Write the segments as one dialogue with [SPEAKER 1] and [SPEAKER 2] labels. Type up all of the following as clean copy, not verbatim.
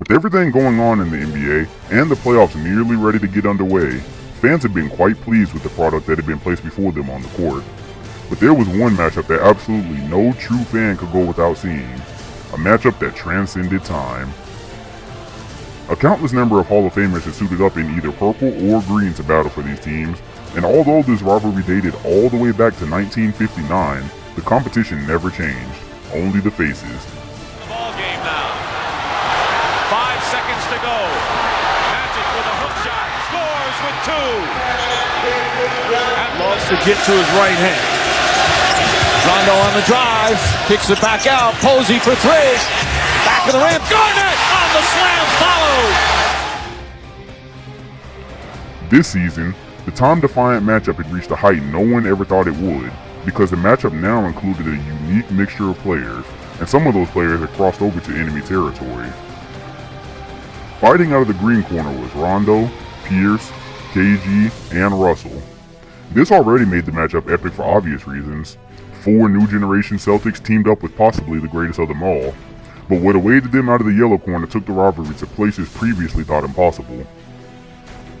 [SPEAKER 1] With everything going on in the NBA and the playoffs nearly ready to get underway, fans have been quite pleased with the product that had been placed before them on the court. But there was one matchup that absolutely no true fan could go without seeing, a matchup that transcended time. A countless number of Hall of Famers had suited up in either purple or green to battle for these teams, and although this rivalry dated all the way back to 1959, the competition never changed, only the faces.
[SPEAKER 2] Ball game now. 5 seconds to go. Magic with a hook shot, scores with 2. And loves to get to his right hand. Rondo on the drive, kicks it back out, Posey for 3. Back of the rim, Garnett on the slam followed.
[SPEAKER 1] This season, the time-defiant matchup had reached a height no one ever thought it would, because the matchup now included a unique mixture of players, and some of those players had crossed over to enemy territory. Fighting out of the green corner was Rondo, Pierce, KG, and Russell. This already made the matchup epic for obvious reasons. 4 new generation Celtics teamed up with possibly the greatest of them all, but what awaited them out of the yellow corner took the rivalry to places previously thought impossible.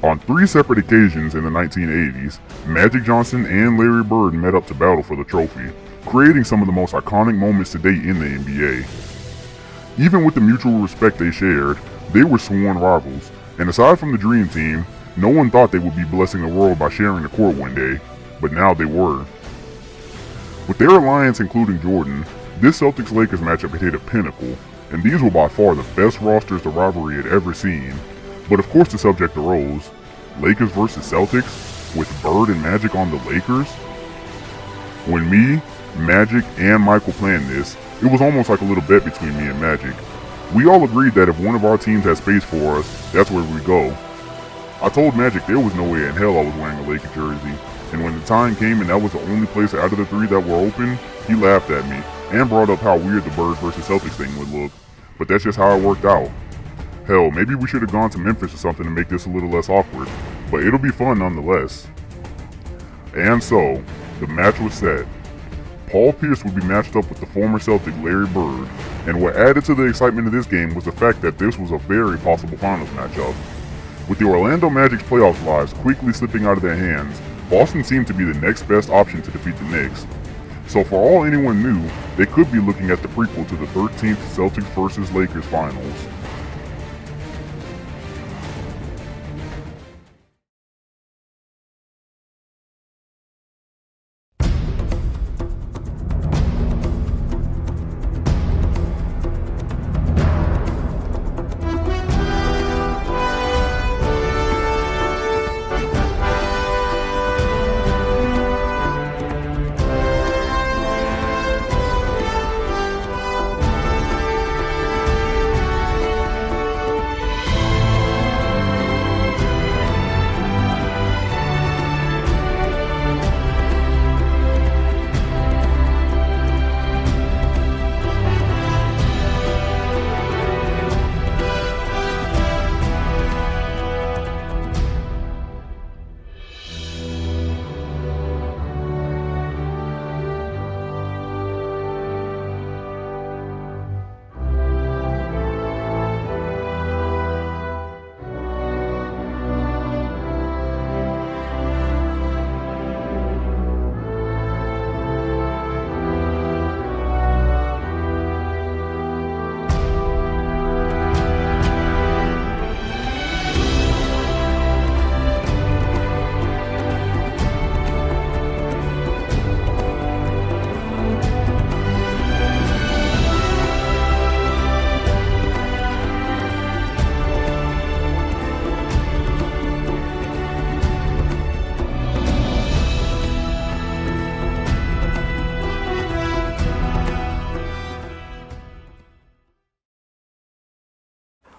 [SPEAKER 1] On 3 separate occasions in the 1980s, Magic Johnson and Larry Bird met up to battle for the trophy, creating some of the most iconic moments to date in the NBA. Even with the mutual respect they shared, they were sworn rivals, and aside from the Dream Team, no one thought they would be blessing the world by sharing the court one day, but now they were. With their alliance including Jordan, this Celtics-Lakers matchup had hit a pinnacle, and these were by far the best rosters the rivalry had ever seen. But of course the subject arose, Lakers versus Celtics, with Bird and Magic on the Lakers? When me, Magic, and Michael planned this, it was almost like a little bet between me and Magic. We all agreed that if one of our teams had space for us, that's where we'd go. I told Magic there was no way in hell I was wearing a Laker jersey, and when the time came and that was the only place out of the 3 that were open, he laughed at me, and brought up how weird the Bird versus Celtics thing would look. But that's just how it worked out. Hell, maybe we should have gone to Memphis or something to make this a little less awkward, but it'll be fun nonetheless. And so, the match was set. Paul Pierce would be matched up with the former Celtic Larry Bird, and what added to the excitement of this game was the fact that this was a very possible finals matchup. With the Orlando Magic's playoff lives quickly slipping out of their hands, Boston seemed to be the next best option to defeat the Knicks. So for all anyone knew, they could be looking at the prequel to the 13th Celtics vs. Lakers finals.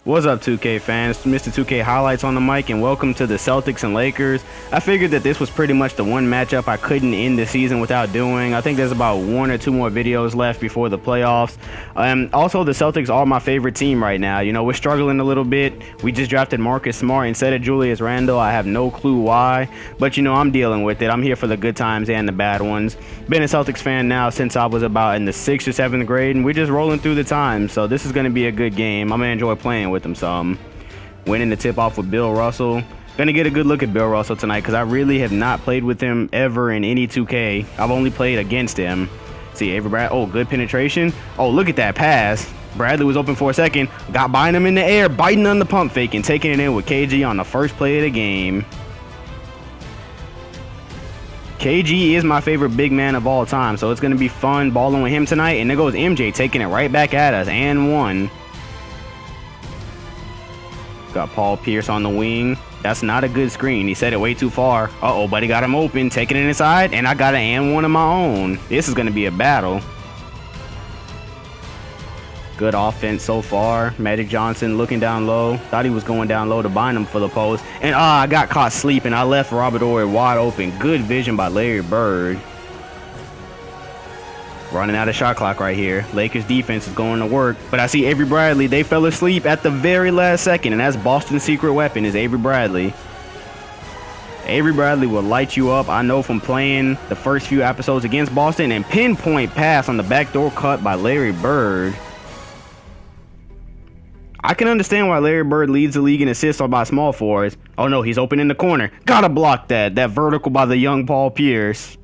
[SPEAKER 3] What's up, 2K fans? Mr. 2K Highlights on the mic, and welcome to the Celtics and Lakers. I figured that this was pretty much the one matchup I couldn't end the season without doing. I think there's about 1 or 2 more videos left before the playoffs. Also, the Celtics are my favorite team right now. You know, we're struggling a little bit. We just drafted Marcus Smart instead of Julius Randle. I have no clue why, but you know, I'm dealing with it. I'm here for the good times and the bad ones. Been a Celtics fan now since I was about in the 6th or 7th grade, and we're just rolling through the times. So this is going to be a good game. I'm going to enjoy playing with with him some. Winning the tip-off with Bill Russell. Gonna get a good look at Bill Russell tonight because I really have not played with him ever in any 2K. I've only played against him. See, Avery Bradley. Oh, good penetration. Oh, look at that pass. Bradley was open for a second. Got by him in the air, biting on the pump fake and taking it in with KG on the first play of the game. KG is my favorite big man of all time, so it's going to be fun balling with him tonight. And there goes MJ taking it right back at us, and one. Got Paul Pierce on the wing. That's not a good screen. He set it way too far. Uh-oh, buddy got him open, taking it inside, and I got an and one of my own. This is going to be a battle. Good offense so far. Magic Johnson looking down low. Thought he was going down low to bind him for the post. And I got caught sleeping. I left Robert Horry wide open. Good vision by Larry Bird. Running out of shot clock right here. Lakers defense is going to work. But I see Avery Bradley. They fell asleep at the very last second. And that's Boston's secret weapon is Avery Bradley. Avery Bradley will light you up. I know from playing the first few episodes against Boston. And pinpoint pass on the backdoor cut by Larry Bird. I can understand why Larry Bird leads the league in assists by small forwards. Oh no, he's open in the corner. Gotta block that. That vertical by the young Paul Pierce.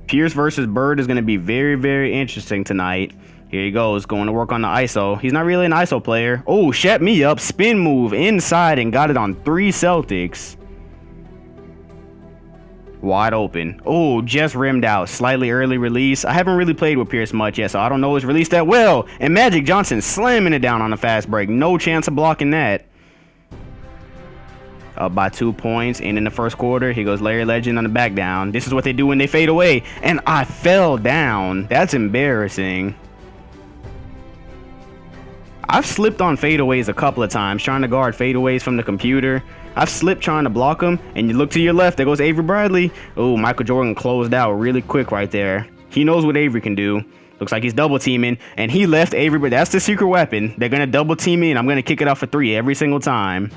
[SPEAKER 3] Pierce versus Bird is going to be very, very interesting tonight. Here he goes, going to work on the ISO. He's not really an ISO player. Oh, shut me up. Spin move inside and got it on 3 Celtics. Wide open. Oh, just rimmed out. Slightly early release. I haven't really played with Pierce much yet, so I don't know his release that well. And Magic Johnson slamming it down on a fast break. No chance of blocking that. Up by 2 points. And in the first quarter, here goes Larry Legend on the back down. This is what they do when they fade away. And I fell down. That's embarrassing. I've slipped on fadeaways a couple of times trying to guard fadeaways from the computer. I've slipped trying to block them, and you look to your left, there goes Avery Bradley. Oh, Michael Jordan closed out really quick right there. He knows what Avery can do. Looks like he's double teaming, and he left Avery, but that's the secret weapon. They're going to double team me, and I'm going to kick it out for 3 every single time.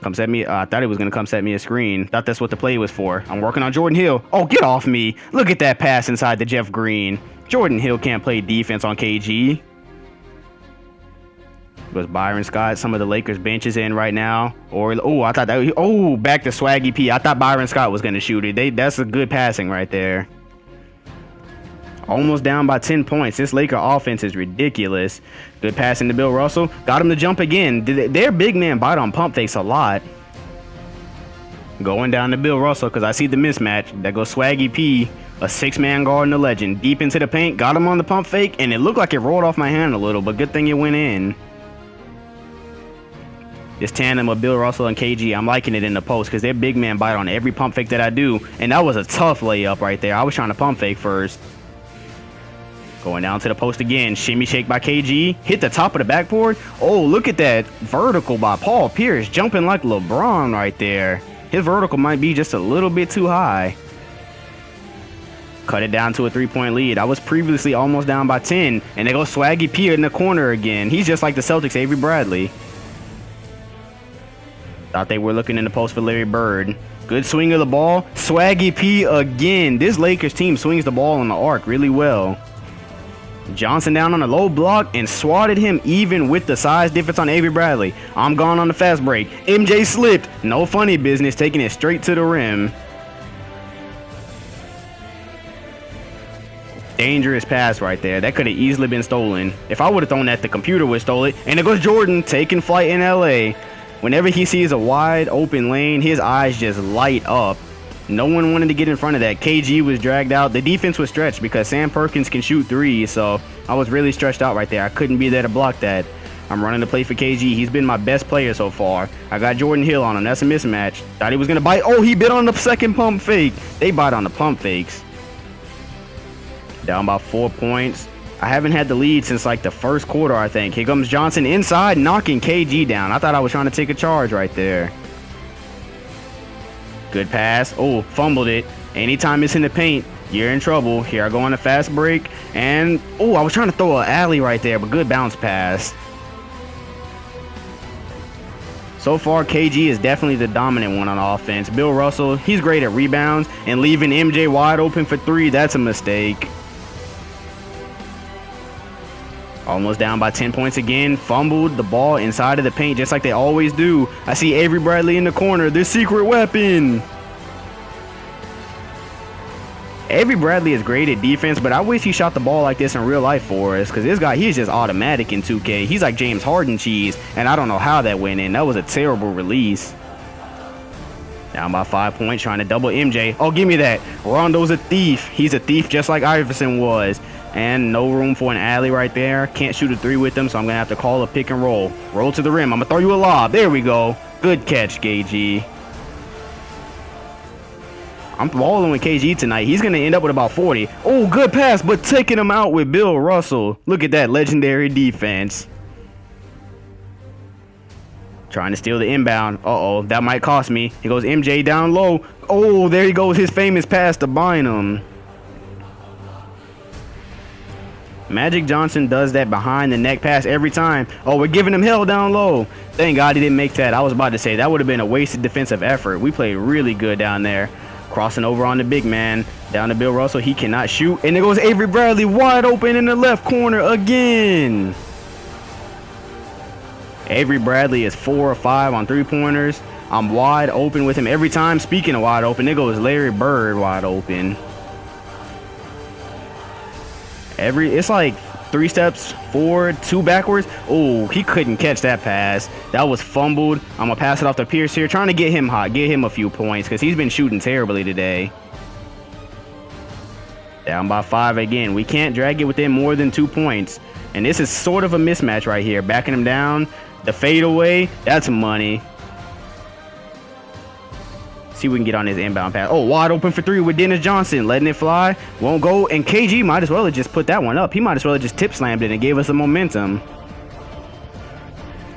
[SPEAKER 3] Come set me. I thought he was going to come set me a screen. Thought that's what the play was for. I'm working on Jordan Hill. Oh, get off me. Look at that pass inside the Jeff Green. Jordan Hill can't play defense on KG. Was Byron Scott. Some of the Lakers bench is in right now. Or I thought that. Oh, back to Swaggy P. I thought Byron Scott was going to shoot it. That's a good passing right there. Almost down by 10 points. This Laker offense is ridiculous. Good passing to Bill Russell. Got him to jump again. Their big man bite on pump fakes a lot. Going down to Bill Russell because I see the mismatch. There goes Swaggy P. A 6-man guard and the legend. Deep into the paint. Got him on the pump fake. And it looked like it rolled off my hand a little. But good thing it went in. This tandem of Bill Russell and KG, I'm liking it in the post because their big man bite on every pump fake that I do. And that was a tough layup right there. I was trying to pump fake first. Going down to the post again. Shimmy shake by KG. Hit the top of the backboard. Oh, look at that vertical by Paul Pierce. Jumping like LeBron right there. His vertical might be just a little bit too high. Cut it down to a 3-point lead. I was previously almost down by 10. And they go Swaggy P in the corner again. He's just like the Celtics' Avery Bradley. Thought they were looking in the post for Larry Bird. Good swing of the ball. Swaggy P again. This Lakers team swings the ball on the arc really well. Johnson down on a low block and swatted him even with the size difference on Avery Bradley. I'm gone on the fast break. MJ slipped. No funny business, taking it straight to the rim. Dangerous pass right there. That could have easily been stolen. If I would have thrown that, the computer would have stole it. And it goes Jordan taking flight in LA. Whenever he sees a wide open lane, his eyes just light up. No one wanted to get in front of that. KG was dragged out. The defense was stretched because Sam Perkins can shoot threes, so I was really stretched out right there. I couldn't be there to block that. I'm running the play for KG. He's been my best player so far. I got Jordan Hill on him. That's a mismatch. Thought he was going to bite. Oh, he bit on the second pump fake. They bite on the pump fakes. Down by 4 points. I haven't had the lead since like the first quarter, I think. Here comes Johnson inside, knocking KG down. I thought I was trying to take a charge right there. Good pass. Oh, fumbled it. Anytime it's in the paint, you're in trouble. Here I go on a fast break. And, oh, I was trying to throw an alley right there, but good bounce pass. So far, KG is definitely the dominant one on offense. Bill Russell, he's great at rebounds. And leaving MJ wide open for 3, that's a mistake. Almost down by 10 points again. Fumbled the ball inside of the paint just like they always do. I see Avery Bradley in the corner. The secret weapon. Avery Bradley is great at defense, but I wish he shot the ball like this in real life for us, because this guy, he's just automatic in 2K. He's like James Harden cheese, and I don't know how that went in. That was a terrible release. Down by 5 points, trying to double MJ. Oh, give me that. Rondo's a thief. He's a thief just like Iverson was. And no room for an alley right there. Can't shoot a 3 with them, so I'm going to have to call a pick and roll. Roll to the rim. I'm going to throw you a lob. There we go. Good catch, KG. I'm balling with KG tonight. He's going to end up with about 40. Oh, good pass, but taking him out with Bill Russell. Look at that legendary defense. Trying to steal the inbound. Uh-oh, that might cost me. He goes MJ down low. Oh, there he goes. His famous pass to Bynum. Magic Johnson does that behind the neck pass every time. Oh, we're giving him hell down low. Thank God he didn't make that. I was about to say that would have been a wasted defensive effort. We played really good down there. Crossing over on the big man. Down to Bill Russell. He cannot shoot. And there goes Avery Bradley wide open in the left corner again. Avery Bradley is 4 or 5 on 3-pointers. I'm wide open with him every time. Speaking of wide open, there goes Larry Bird wide open. It's like 3 steps forward, 2 backwards. Oh, he couldn't catch that pass. That was fumbled. I'm gonna pass it off to Pierce here, trying to get him hot, get him a few points, because he's been shooting terribly today. Down by 5 again. We can't drag it within more than 2 points. And this is sort of a mismatch right here. Backing him down. The fadeaway, that's money. See if we can get on his inbound pass. Oh, wide open for 3 with Dennis Johnson. Letting it fly. Won't go. And KG might as well have just put that one up. He might as well have just tip slammed it and gave us the momentum.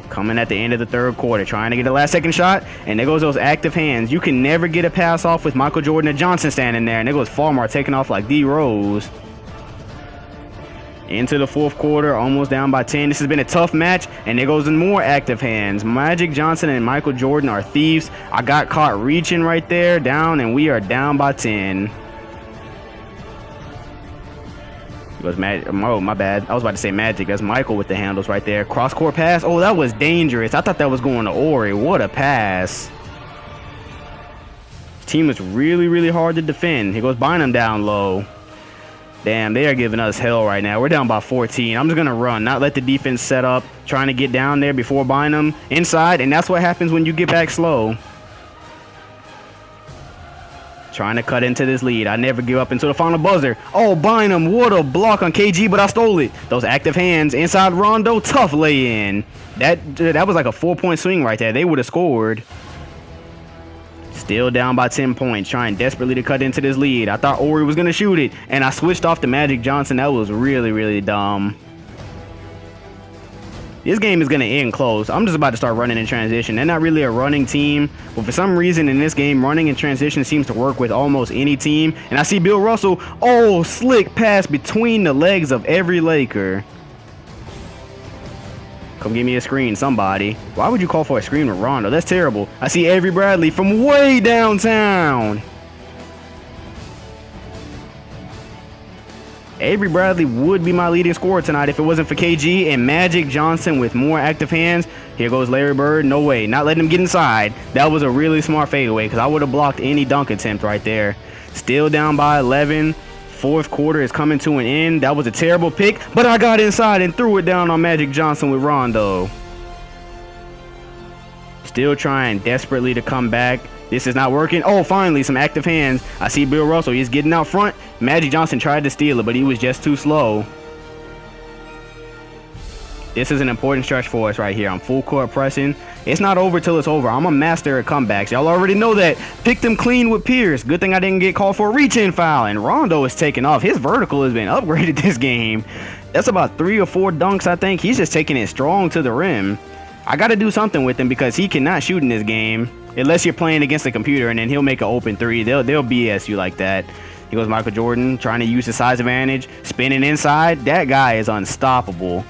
[SPEAKER 3] Coming at the end of the 3rd quarter. Trying to get a last-second shot. And there goes those active hands. You can never get a pass off with Michael Jordan and Johnson standing there. And there goes Farmar taking off like D Rose. Into the 4th quarter, almost down by 10. This has been a tough match, and there goes more active hands. Magic Johnson and Michael Jordan are thieves. I got caught reaching right there, down, and we are down by 10. It was Magic. Oh, my bad. I was about to say Magic. That's Michael with the handles right there. Cross-court pass. Oh, that was dangerous. I thought that was going to Ori. What a pass. This team is really, really hard to defend. He goes Bynum down low. Damn, they are giving us hell right now. We're down by 14. I'm just going to run, not let the defense set up. Trying to get down there before Bynum. Inside, and that's what happens when you get back slow. Trying to cut into this lead. I never give up until the final buzzer. Oh, Bynum, what a block on KG, but I stole it. Those active hands inside Rondo, tough lay-in. That was like a 4-point swing right there. They would have scored. Still down by 10 points, trying desperately to cut into this lead. I thought Ori was going to shoot it, and I switched off to Magic Johnson. That was really, really dumb. This game is going to end close. I'm just about to start running in transition. They're not really a running team, but for some reason in this game, running in transition seems to work with almost any team. And I see Bill Russell. Oh, slick pass between the legs of every Laker. Come give me a screen, somebody. Why would you call for a screen with Rondo? That's terrible. I see Avery Bradley from way downtown. Avery Bradley would be my leading scorer tonight if it wasn't for KG and Magic Johnson with more active hands. Here goes Larry Bird. No way. Not letting him get inside. That was a really smart fadeaway because I would have blocked any dunk attempt right there. Still down by 11. 4th quarter is coming to an end. That was a terrible pick, but I got inside and threw it down on Magic Johnson with Rondo. Still trying desperately to come back. This is not working. Oh, finally, some active hands. I see Bill Russell. He's getting out front. Magic Johnson tried to steal it, but he was just too slow. This is an important stretch for us right here. I'm full court pressing. It's not over till it's over. I'm a master at comebacks. Y'all already know that. Picked him clean with Pierce. Good thing I didn't get called for a reach-in foul. And Rondo is taking off. His vertical has been upgraded this game. That's about 3 or 4 dunks, I think. He's just taking it strong to the rim. I got to do something with him because he cannot shoot in this game. Unless you're playing against the computer and then he'll make an open 3. They'll BS you like that. He goes Michael Jordan trying to use his size advantage. Spinning inside. That guy is unstoppable.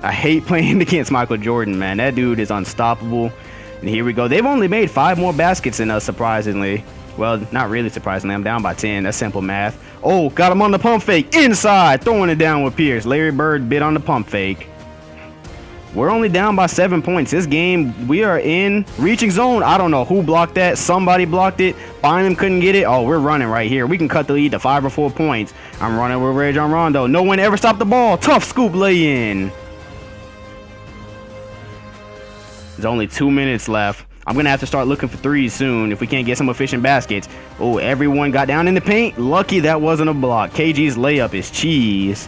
[SPEAKER 3] I hate playing against Michael Jordan, man. That dude is unstoppable. And here we go. They've only made 5 more baskets than us, surprisingly. Well, not really surprisingly. I'm down by 10. That's simple math. Oh, got him on the pump fake. Inside. Throwing it down with Pierce. Larry Bird bit on the pump fake. We're only down by 7 points. This game, we are in reaching zone. I don't know who blocked that. Somebody blocked it. Bynum couldn't get it. Oh, we're running right here. We can cut the lead to 5 or 4 points. I'm running with Rajon Rondo. No one ever stopped the ball. Tough scoop lay-in. There's only 2 minutes left. I'm going to have to start looking for threes soon if we can't get some efficient baskets. Oh, everyone got down in the paint. Lucky that wasn't a block. KG's layup is cheese.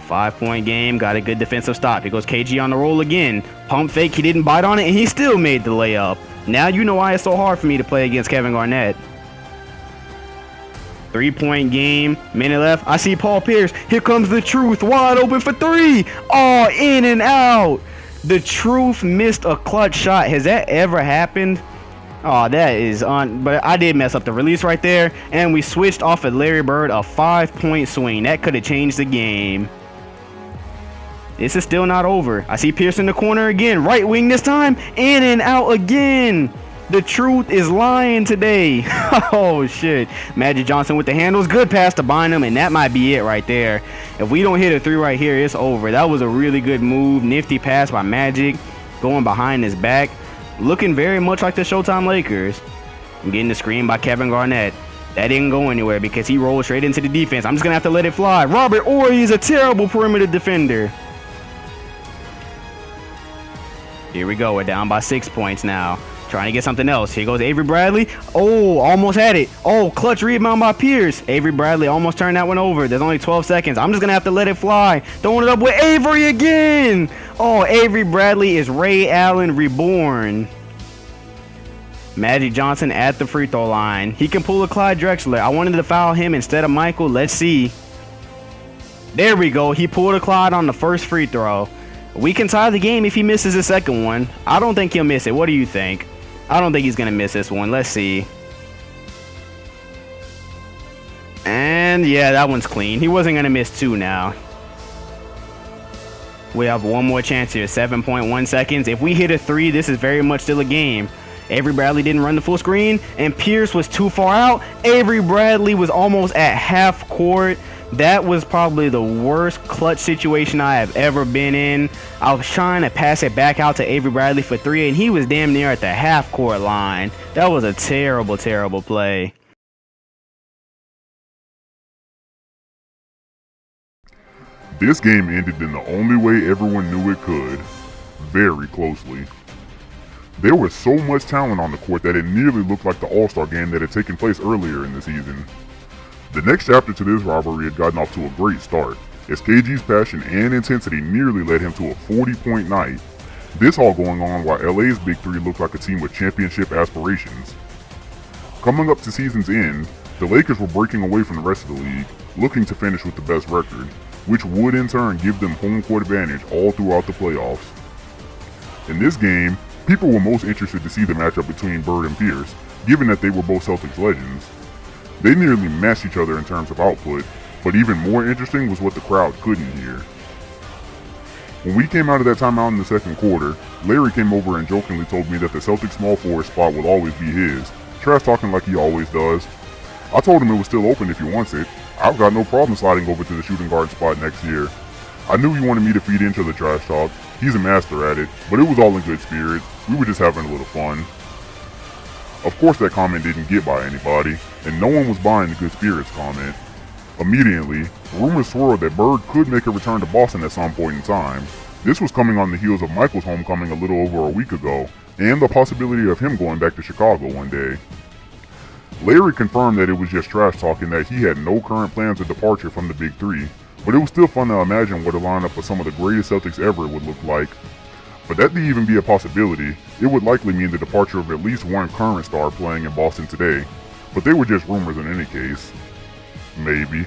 [SPEAKER 3] 5-point game. Got a good defensive stop. Here goes KG on the roll again. Pump fake. He didn't bite on it, and he still made the layup. Now you know why it's so hard for me to play against Kevin Garnett. 3-point game. Minute left. I see Paul Pierce. Here comes the truth. Wide open for 3. Oh, in and out. The truth missed a clutch shot. Has that ever happened? Oh, that is on. But I did mess up the release right there. And we switched off of Larry Bird, a 5-point swing. That could have changed the game. This is still not over. I see Pierce in the corner again. Right wing this time. In and out again. The truth is lying today. Oh, shit. Magic Johnson with the handles. Good pass to Bynum, and that might be it right there. If we don't hit a 3 right here, it's over. That was a really good move. Nifty pass by Magic. Going behind his back. Looking very much like the Showtime Lakers. I'm getting the screen by Kevin Garnett. That didn't go anywhere because he rolled straight into the defense. I'm just going to have to let it fly. Robert Horry is a terrible perimeter defender. Here we go. We're down by 6 points now. Trying to get something else. Here goes Avery Bradley. Oh, almost had it. Oh, clutch rebound by Pierce. Avery Bradley almost turned that one over. There's only 12 seconds. I'm just going to have to let it fly. Throwing it up with Avery again. Oh, Avery Bradley is Ray Allen reborn. Magic Johnson at the free throw line. He can pull a Clyde Drexler. I wanted to foul him instead of Michael. Let's see. There we go. He pulled a Clyde on the first free throw. We can tie the game if he misses the second one. I don't think he'll miss it. What do you think? I don't think he's going to miss this one. Let's see. And yeah, that one's clean. He wasn't going to miss 2 now. We have one more chance here. 7.1 seconds. If we hit a 3, this is very much still a game. Avery Bradley didn't run the full screen, and Pierce was too far out. Avery Bradley was almost at half court. That was probably the worst clutch situation I have ever been in. I was trying to pass it back out to Avery Bradley for 3, and he was damn near at the half-court line. That was a terrible, terrible play.
[SPEAKER 1] This game ended in the only way everyone knew it could, very closely. There was so much talent on the court that it nearly looked like the All-Star game that had taken place earlier in the season. The next chapter to this rivalry had gotten off to a great start, as KG's passion and intensity nearly led him to a 40-point night. This all going on while LA's Big Three looked like a team with championship aspirations. Coming up to season's end, the Lakers were breaking away from the rest of the league, looking to finish with the best record, which would in turn give them home court advantage all throughout the playoffs. In this game, people were most interested to see the matchup between Bird and Pierce, given that they were both Celtics legends. They nearly matched each other in terms of output, but even more interesting was what the crowd couldn't hear. When we came out of that timeout in the second quarter, Larry came over and jokingly told me that the Celtics small forward spot will always be his, trash talking like he always does. I told him it was still open if he wants it. I've got no problem sliding over to the shooting guard spot next year. I knew he wanted me to feed into the trash talk. He's a master at it, but it was all in good spirit. We were just having a little fun. Of course that comment didn't get by anybody, and no one was buying the good spirits comment. Immediately, rumors swirled that Bird could make a return to Boston at some point in time. This was coming on the heels of Michael's homecoming a little over a week ago, and the possibility of him going back to Chicago one day. Larry confirmed that it was just trash talking, that he had no current plans of departure from the Big Three, but it was still fun to imagine what a lineup of some of the greatest Celtics ever would look like. For that to even be a possibility, it would likely mean the departure of at least one current star playing in Boston today, but they were just rumors in any case. Maybe.